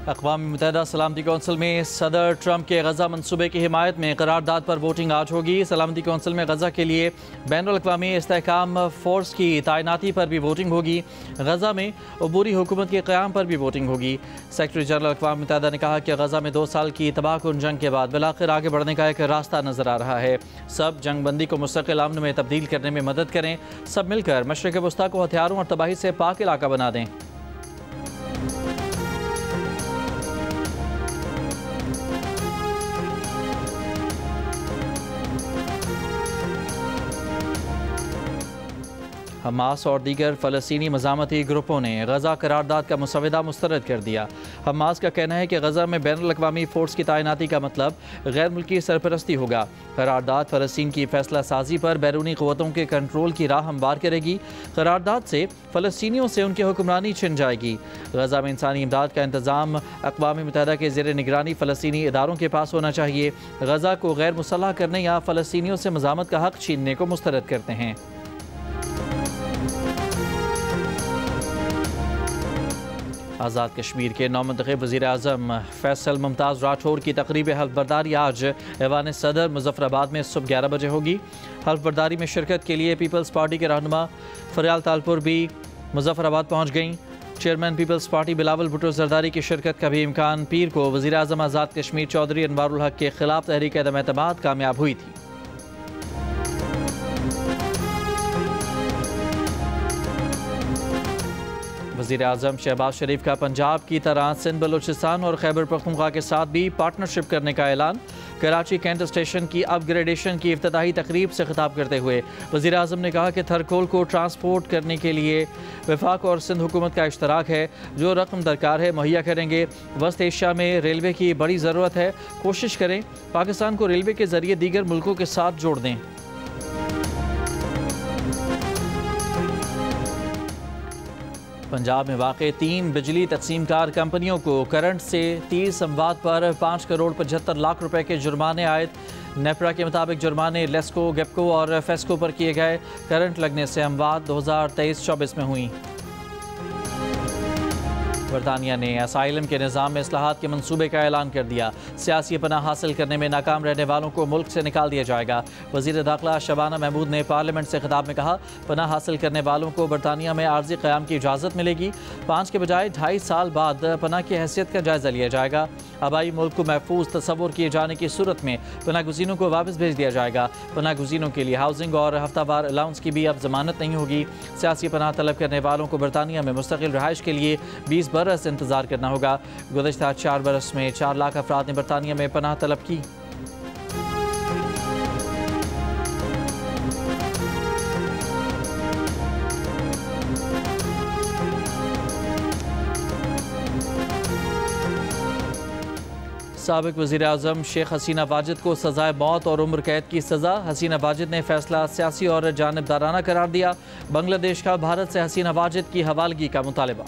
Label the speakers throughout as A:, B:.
A: अक़वाम मुत्तहिदा सलामती कौंसिल में सदर ट्रंप के गज़ा मनसूबे की हिमायत में करारदाद पर वोटिंग आज होगी। सलामती कौंसिल में गज़ा के लिए बैनुल-अक़वामी इस्तेहकाम फ़ोर्स की तैनाती पर भी वोटिंग होगी। गज़ा में अबूरी हुकूमत के क़याम पर भी वोटिंग होगी। सेक्रेटरी जनरल अक़वाम मुत्तहिदा ने कहा कि गज़ा में 2 साल की तबाहकुन जंग के बाद बिलाखिर आगे बढ़ने का एक रास्ता नज़र आ रहा है। सब जंग बंदी को मुस्तक़िल अमन में तब्दील करने में मदद करें। सब मिलकर मशरिक़ वस्ता को हथियारों और तबाही से पाक इलाका बना दें। हमास और दीगर फ़लस्तीनी मज़ामती ग्रुपों ने गज़ा करारदाद का मुसवदा मुस्तरद कर दिया। हमास का कहना है कि गज़ा में बैनुल-अक़वामी फ़ोर्स की तैनाती का मतलब गैर मुल्की सरपरस्ती होगा। करारदाद फ़लस्तीन की फ़ैसला साजी पर बैरूनी क़ुव्वतों के कंट्रोल की राह हमवार करेगी। करारदाद से फ़लस्तीनियों से उनकी हुक्मरानी छिन जाएगी। गज़ा में इंसानी इमदाद का इंतज़ाम अक़वाम मुत्तहिदा के ज़ेर निगरानी फ़लस्तीनी इदारों के पास होना चाहिए। गज़ा को गैर मुसल्लह करने या फ़लस्तीनियों से मज़ामत का हक़ छीनने को मुस्तरद करते हैं। आज़ाद कश्मीर के नौमंतखब वज़ीर-ए-आज़म फैसल मुमताज़ राठौर की तकरीब हल्फ बर्दारी आज ऐवान सदर मुज़फ़्फ़राबाद में सुबह 11 बजे होगी। हल्फ बर्दारी में शिरकत के लिए पीपल्स पार्टी के रहनुमा फ़रियाल तालपुर भी मुज़फ़्फ़राबाद पहुँच गईं। चेयरमैन पीपल्स पार्टी बिलावल भुट्टो ज़रदारी की शिरकत का भी इम्कान। पीर को वज़ीर-ए-आज़म आज़ाद कश्मीर चौधरी अनवारुल हक के ख़िलाफ़ तहरीक अदम एतमाद कामयाब हुई थी। वज़ीर-ए-आज़म शहबाज शरीफ का पंजाब की तरह सिंध बलूचिस्तान और खैबर पख्तूनख्वा के साथ भी पार्टनरशिप करने का ऐलान। कराची कैंट स्टेशन की अपग्रेडेशन की इफ्तिताही तकरीब से खिताब करते हुए वज़ीर-ए-आज़म ने कहा कि थरकोल को ट्रांसपोर्ट करने के लिए वफाक और सिंध हुकूमत का इश्तराक है। जो रकम दरकार है मुहैया करेंगे। वस्त एशिया में रेलवे की बड़ी ज़रूरत है। कोशिश करें पाकिस्तान को रेलवे के ज़रिए दीगर मुल्कों के साथ जोड़ दें। पंजाब में वाक़े 3 बिजली तकसीमकार कंपनियों को करंट से 30 अमवात पर 5 करोड़ 75 लाख रुपए के जुर्माने आयद। नेपरा के मुताबिक जुर्माने लेस्को, गेपको और फेस्को पर किए गए। करंट लगने से अमवात 2023-24 में हुई। बरतानिया ने असाइलम के निज़ाम में इस्लाहात के मंसूबे का ऐलान कर दिया। सियासी पनाह हासिल करने में नाकाम रहने वालों को मुल्क से निकाल दिया जाएगा। वज़ीर दाखिला शबाना महमूद ने पार्लियामेंट से खिताब में कहा, पनाह हासिल करने वालों को बरतानिया में आर्जी क़याम की इजाज़त मिलेगी। 5 के बजाय 2.5 साल बाद पनाह की हैसियत का जायज़ा लिया जाएगा। आबाई मुल्क को महफूज तस्वुर किए जाने की सूरत में पनाह गुज़ीनों को वापस भेज दिया जाएगा। पनाह गुज़ीनों के लिए हाउसिंग और हफ्तावार अलाउंस की भी अब ज़मानत नहीं होगी। सियासी पनाह तलब करने वालों को बरतानिया में मुस्तकिल रहाइश के लिए 20 बरस इंतज़ार करना होगा। गुज़श्ता 4 बरस में 4 लाख अफराद ने बरतानिया में पनाह तलब की। साबिक़ वज़ीर-ए-आज़म शेख हसीना वाजिद को सज़ाए मौत और उम्र कैद की सज़ा। हसीना वाजिद ने फैसला सियासी और जानिबदाराना करार दिया। बांग्लादेश का भारत से हसीना वाजिद की हवालगी का मुतालबा।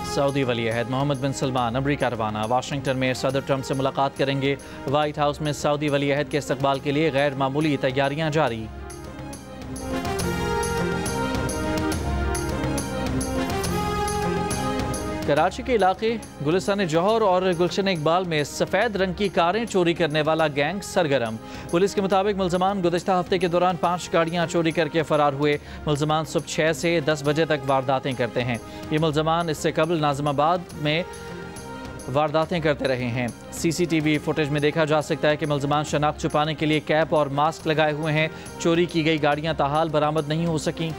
A: सऊदी वली अहद मोहम्मद बिन सलमान अमरीका रवाना। वाशिंगटन में सदर ट्रंप से मुलाकात करेंगे। वाइट हाउस में सऊदी वली अहद के इस्तकबाल के लिए गैर मामूली तैयारियां जारी। कराची के इलाके गुलिस्तान जौहर और गुलशन इकबाल में सफ़ेद रंग की कारें चोरी करने वाला गैंग सरगर्म। पुलिस के मुताबिक मुल्ज़मान गुज़श्ता हफ्ते के दौरान 5 गाड़ियां चोरी करके फ़रार हुए। मुल्ज़मान सुबह 6 से 10 बजे तक वारदातें करते हैं। ये मुल्ज़मान इससे कबल नाज़िमाबाद में वारदातें करते रहे हैं। CCTV फुटेज में देखा जा सकता है कि मुल्ज़मान शनाख्त छुपाने के लिए कैप और मास्क लगाए हुए हैं। चोरी की गई गाड़ियाँ ताहाल बरामद नहीं हो सकीं।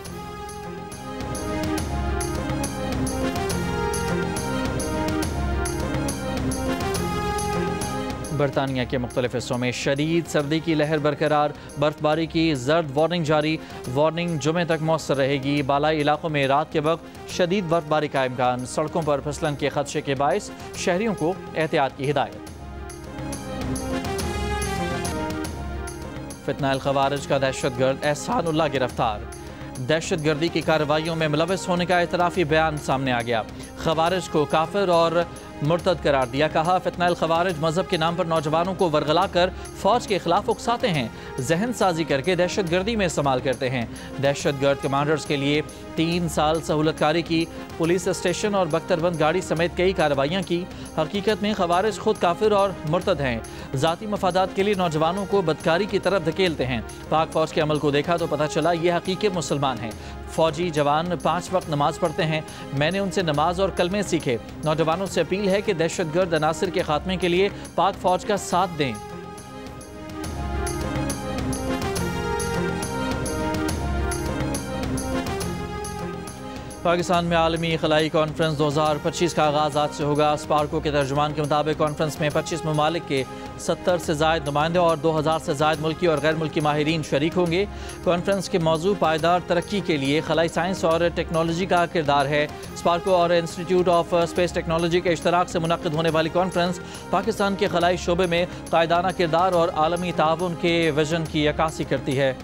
A: बरतानिया के मुख्तलिफ हिस्सों में शदीद सर्दी की लहर बरकरार। बर्फबारी की जर्द वार्निंग जारी। वार्निंग जुमे तक मौसर रहेगी। बालाई इलाकों में रात के वक्त शदीद बर्फबारी का इम्कान। सड़कों पर फिसलन के खदशे के बायस शहरियों को एहतियात की हिदायत। फितनाल खवारिज का दहशतगर्द एहसानुल्लाह गिरफ्तार। दहशतगर्दी की कार्रवाइयों में मुलविस होने का इतराफ़ी बयान सामने आ गया। खवारिज को काफिर और मुर्तद करार दिया। कहा फितनल खवारिज मजहब के नाम पर नौजवानों को वरगला कर फौज के खिलाफ उकसाते हैं, जहन साजी करके दहशत गर्दी में इस्तेमाल करते हैं। दहशत गर्द कमांडर्स के लिए 3 साल सहूलतकारी की, पुलिस स्टेशन और बख्तरबंद गाड़ी समेत कई कार्रवाइयाँ की। हकीकत में खवारिज खुद काफिर और मुर्तद हैं, ज़ाती मफादात के लिए नौजवानों को बदकारी की तरफ धकेलते हैं। पाक फौज के अमल को देखा तो पता चला ये हकीकी मुसलमान हैं। फौजी जवान 5 वक्त नमाज पढ़ते हैं। मैंने उनसे नमाज और कलमे सीखे। नौजवानों से अपील है कि दहशतगर्द अनासिर के खात्मे के लिए पाक फौज का साथ दें। पाकिस्तान में आलमी खलाई कॉन्फ्रेंस 2025 का आगाज़ आज से होगा। स्पार्को के तर्जुमान के मुताबिक कॉन्फ्रेंस में 25 ममालिक के 70 से ज़ायद नुमाइंदे और 2000 से ज़ायद मुल्की और गैर मुल्की माहिरीन शरीक होंगे। कॉन्फ्रेंस के मौजू पायदार तरक्की के लिए खलाई साइंस और टेक्नोलॉजी का किरदार है। स्पार्को और इंस्टीट्यूट ऑफ स्पेस टेक्नोलॉजी के इश्तराक से मुनक़िद होने वाली कॉन्फ्रेंस पाकिस्तान के खलाई शोबे में कायदाना किरदार और आलमी ताउन के विजन की अक्कासी करती है।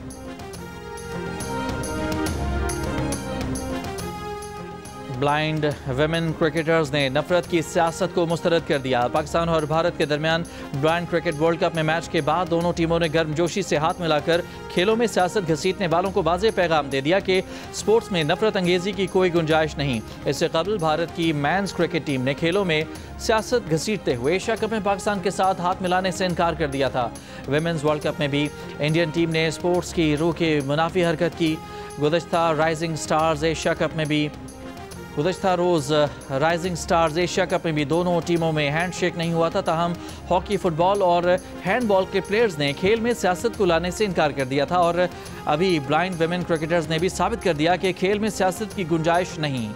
A: ब्लाइंड वेमेन क्रिकेटर्स ने नफरत की सियासत को मुस्तरद कर दिया। पाकिस्तान और भारत के दरमियान ब्लाइंड क्रिकेट वर्ल्ड कप में मैच के बाद दोनों टीमों ने गर्मजोशी से हाथ मिलाकर खेलों में सियासत घसीटने वालों को वाज़ेह पैगाम दे दिया कि स्पोर्ट्स में नफरत अंगेजी की कोई गुंजाइश नहीं। इससे कबल भारत की मेंस क्रिकेट टीम ने खेलों में सियासत घसीटते हुए एशिया कप में पाकिस्तान के साथ हाथ मिलाने से इनकार कर दिया था। विमेंस वर्ल्ड कप में भी इंडियन टीम ने स्पोर्ट्स की रूह के मुनाफी हरकत की। गुज़श्ता राइजिंग स्टार्स एशिया कप में भी दोनों टीमों में हैंडशेक नहीं हुआ था। ताहम हॉकी, फुटबॉल और हैंडबॉल के प्लेयर्स ने खेल में सियासत को लाने से इनकार कर दिया था और अभी ब्लाइंड वेमेन क्रिकेटर्स ने भी साबित कर दिया कि खेल में सियासत की गुंजाइश नहीं।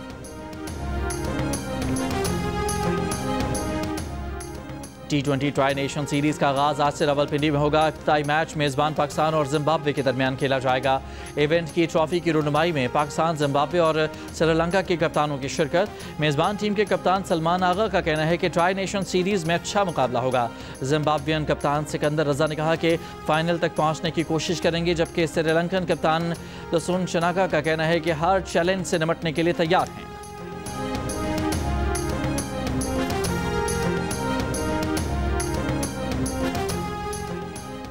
A: T20 ट्राई नेशन सीरीज़ का आगाज़ आज से रावलपिंडी में होगा। इफ्तिताई मैच मेज़बान पाकिस्तान और जिम्बाब्वे के दरमियान खेला जाएगा। इवेंट की ट्रॉफी की रुनुमाई में पाकिस्तान, जिम्बाब्वे और श्रीलंका के कप्तानों की शिरकत। मेज़बान टीम के कप्तान सलमान आगा का कहना है कि ट्राई नेशन सीरीज़ में अच्छा मुकाबला होगा। जिम्बाब्वियन कप्तान सिकंदर रजा ने कहा कि फ़ाइनल तक पहुँचने की कोशिश करेंगे, जबकि श्रीलंकन कप्तान दसुन शनाका का कहना है कि हर चैलेंज से निपटने के लिए तैयार हैं।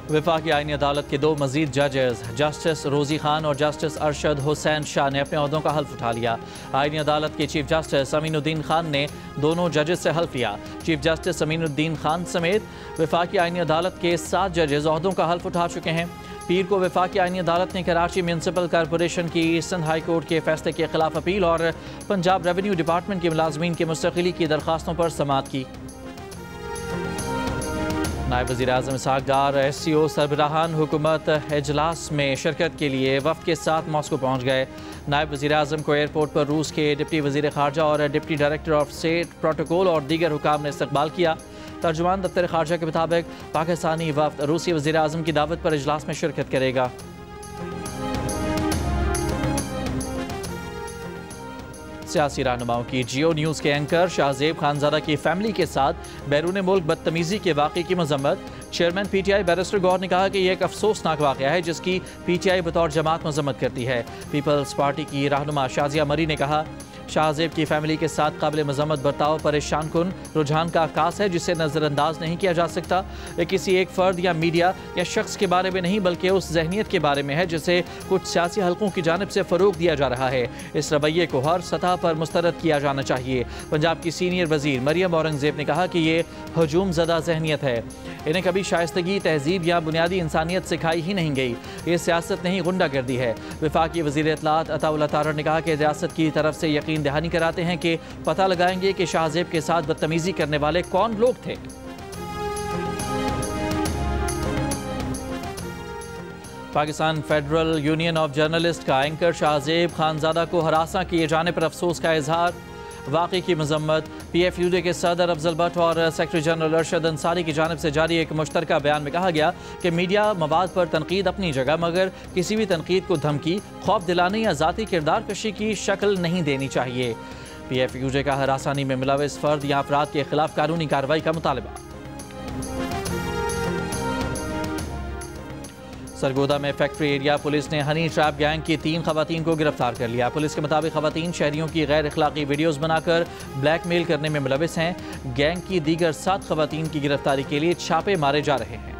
A: वफाकी आईनी अदालत के 2 मजीद जजेस जस्टिस रोज़ी खान और जस्टिस अरशद हुसैन शाह ने अपने ओहदों का हल्फ उठा लिया। आईनी अदालत के चीफ जस्टिस अमीनुद्दीन खान ने दोनों जजेस से हल्फ लिया। चीफ जस्टिस अमीनुद्दीन खान समेत वफाकी आईनी अदालत के 7 जजेस ओहदों का हल्फ उठा चुके हैं। पीर को वफाकी आईनी अदालत ने कराची म्यूनसिपल कॉरपोरेशन की सिंध हाई कोर्ट के फैसले के खिलाफ अपील और पंजाब रेवेन्यू डिपार्टमेंट के मुलाजमीन की मुस्तकिली की दरख्वास्तों पर समाअत की। नायब वज़ीर आज़म इसहाक डार SCO सरबराहान हुकूमत इजलास में शिरकत के लिए वफ़द के साथ मॉस्को पहुँच गए। नायब वज़ीर आज़म को एयरपोर्ट पर रूस के डिप्टी वज़ीर ख़ारजा और deputy director of state protocol और दीगर हुकाम ने इस्तकबाल किया। तर्जुमान दफ्तर ख़ारजा के मुताबिक पाकिस्तानी वफ़द रूसी वज़ीर आज़म की दावत पर इजलास में शिरकत करेगा। सियासी रहनुमाओं की जियो न्यूज़ के एंकर शाहजेब खानजादा की फैमिली के साथ बैरून मुल्क बदतमीजी के वाक़े की मजम्मत। चेयरमैन PTI बैरिस्टर गौर ने कहा कि यह एक अफसोसनाक वाक़या है जिसकी PTI बतौर जमात मजम्मत करती है। पीपल्स पार्टी की रहनुमा शाजिया मरी ने कहा, शाहजेब की फैमिली के साथ काबिल मजम्मत बर्ताव परेशान कुन रुझान का आकाश है जिसे नज़रअंदाज नहीं किया जा सकता। ये किसी एक फ़र्द या मीडिया या शख्स के बारे में नहीं बल्कि उस जहनीत के बारे में है जिसे कुछ सियासी हलकों की जानिब से फ़रोग दिया जा रहा है। इस रवैये को हर सतह पर मुस्तरद किया जाना चाहिए। पंजाब की सीनियर वज़ीर मरियम औरंगज़ेब ने कहा कि ये हजूम ज़दा जहनीत है। इन्हें कभी शाइस्तगी, तहजीब या बुनियादी इंसानियत सिखाई ही नहीं गई। ये सियासत नहीं, गुंडागर्दी है। वफाकी वज़ीर इत्तलात अताउल्लाह तारड़ ने कहा कि रियासत की तरफ से यकीन दहानी कराते हैं कि पता लगाएंगे कि शाहजेब के साथ बदतमीजी करने वाले कौन लोग थे। Pakistan federal union of journalist का एंकर शाहजेब खानजादा को हरासा किए जाने पर अफसोस का इजहार। वाक़े की मजम्मत। PFUD के सदर अफजल भट्ट और सेक्रेटरी जनरल अरशद अंसारी की जानिब से जारी एक मुश्तरका बयान में कहा गया कि मीडिया मवाद पर तनकीद अपनी जगह, मगर किसी भी तनकीद को धमकी, खौफ दिलाने या ज़ाती किरदार कशी की शक्ल नहीं देनी चाहिए। PFUD का हरासानी में मुलविस फ़र्द या अफराद के खिलाफ कानूनी कार्रवाई का मुतालबा। सरगोदा में फैक्ट्री एरिया पुलिस ने हनी ट्रैप गैंग की 3 खवातीन को गिरफ्तार कर लिया। पुलिस के मुताबिक खवातीन शहरियों की गैर अखलाकी वीडियोस बनाकर ब्लैकमेल करने में मुलविस हैं। गैंग की दीगर 7 खवातीन की गिरफ्तारी के लिए छापे मारे जा रहे हैं।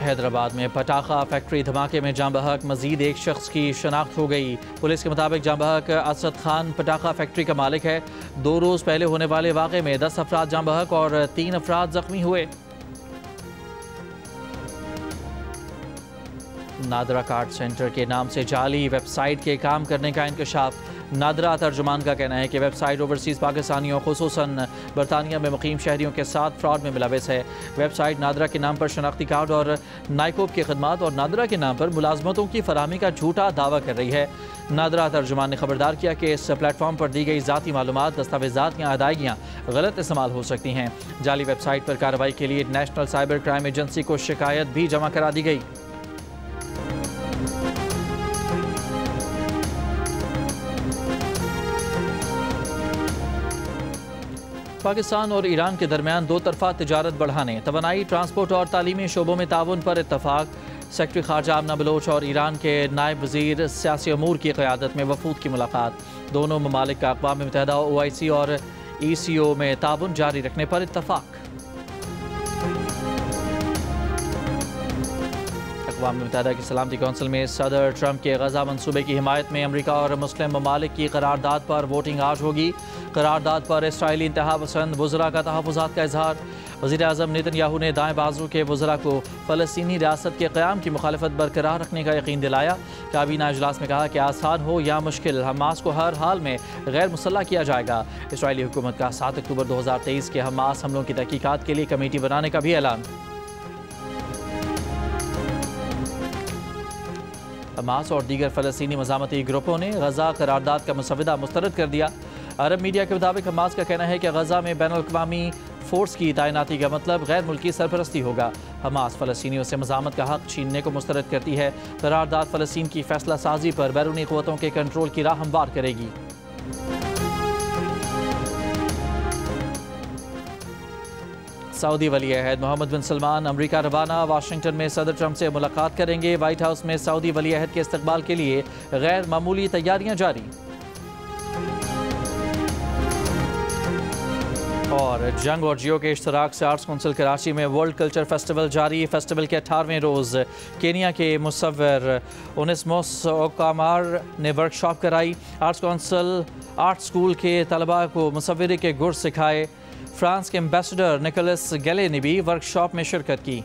A: हैदराबाद में पटाखा फैक्ट्री धमाके में जाँ बहक मजीद एक शख्स की शनाख्त हो गई। पुलिस के मुताबिक जाँ बहक असद खान पटाखा फैक्ट्री का मालिक है। 2 रोज़ पहले होने वाले वाक़े में 10 अफराद जाँ बहक और 3 अफराद जख्मी हुए। नादरा कार्ड सेंटर के नाम से जाली वेबसाइट के काम करने का इंकशाफ। नादरा तर्जुमान का कहना है कि वेबसाइट ओवरसीज़ पाकिस्तानियों खुसूसन बरतानिया में मुकीम शहरियों के साथ फ्रॉड में मुलविस है। वेबसाइट नादरा के नाम पर शनाख्ती कार्ड और नाइकोब की खदमात और नादरा के नाम पर मुलाजमतों की फराहमी का झूठा दावा कर रही है। नादरा तर्जुमान ने खबरदार किया कि इस प्लेटफॉर्म पर दी गई ज़ाती मालूमात, दस्तावेज़ात या अदायगियाँ गलत इस्तेमाल हो सकती हैं। जाली वेबसाइट पर कार्रवाई के लिए नेशनल साइबर क्राइम एजेंसी को शिकायत भी जमा करा दी गई। पाकिस्तान और ईरान के दरमियान 2 तरफा तिजारत बढ़ाने, तवानाई, ट्रांसपोर्ट और तालीमी शोबों में ताउन पर इत्तफाक। सेक्रेटरी खारजा आमना बलोच और ईरान के नायब वज़ीर सियासी अमूर की क़यादत में वफूद की मुलाकात। दोनों ममालिक का अक़वाम मुत्तहिदा OIC और ECO में ताउन जारी रखने पर इत्तफाक। अक़वाम मुत्तहिदा की सलामती कौंसिल में सदर ट्रंप के गज़ा मंसूबे की हिमायत में अमरीका और मुस्लिम ममालिक की करारदाद पर वोटिंग आज होगी। करारदाद पर इसराइली इंतहा पसंद वज़रा का तहफ़्फ़ुज़ात का इजहार। वज़ीर आज़म नेतन्याहू ने दाएँ बाजू के वज़रा को फ़लस्तीनी रियासत के क़याम की मुखालफत बरकरार रखने का यकीन दिलाया। काबीना इजलास में कहा कि आसान हो या मुश्किल, हमास को हर हाल में गैर मुसल्लह किया जाएगा। इसराइली हुकूमत का 7 अक्टूबर 2023 के हमास हमलों की तहकीकात के लिए कमेटी बनाने का भी ऐलान। हमास और दीगर फ़लस्तीनी मज़ामती ग्रुपों ने गज़ा करारदाद का मुसवदा मुस्तरद कर दिया। अरब मीडिया के मुताबिक हमास का कहना है कि गज़ा में बैनुल-अक़वामी फ़ोर्स की तैनाती का मतलब गैर मुल्की सरपरस्ती होगा। हमास फ़लस्तीनियों से मज़ामत का हक़ छीनने को मुस्तरद करती है। करारदाद फ़लस्तीन की फ़ैसला साजी पर बैरूनी क़ुव्वतों के कंट्रोल की राह हमवार करेगी। सऊदी वली अहद मोहम्मद बिन सलमान अमरीका रवाना। वाशिंगटन में सदर ट्रंप से मुलाकात करेंगे। वाइट हाउस में सऊदी वली अहद के इस्तकबाल के लिए गैर मामूली तैयारियां जारी। और जंग और जियो के इश्तराक से आर्ट्स कौंसिल कराची में वर्ल्ड कल्चर फेस्टिवल जारी। फेस्टिवल के 18वें रोज़ केनिया के मुसव्विर ओनेस्मोस ओकामार ने वर्कशॉप कराई। आर्ट्स कौंसिल आर्ट स्कूल के तलबा को मुसव्विरी के गुर सिखाए। फ्रांस के एम्बेसडर निकोलस गैले ने भी वर्कशॉप में शिरकत की।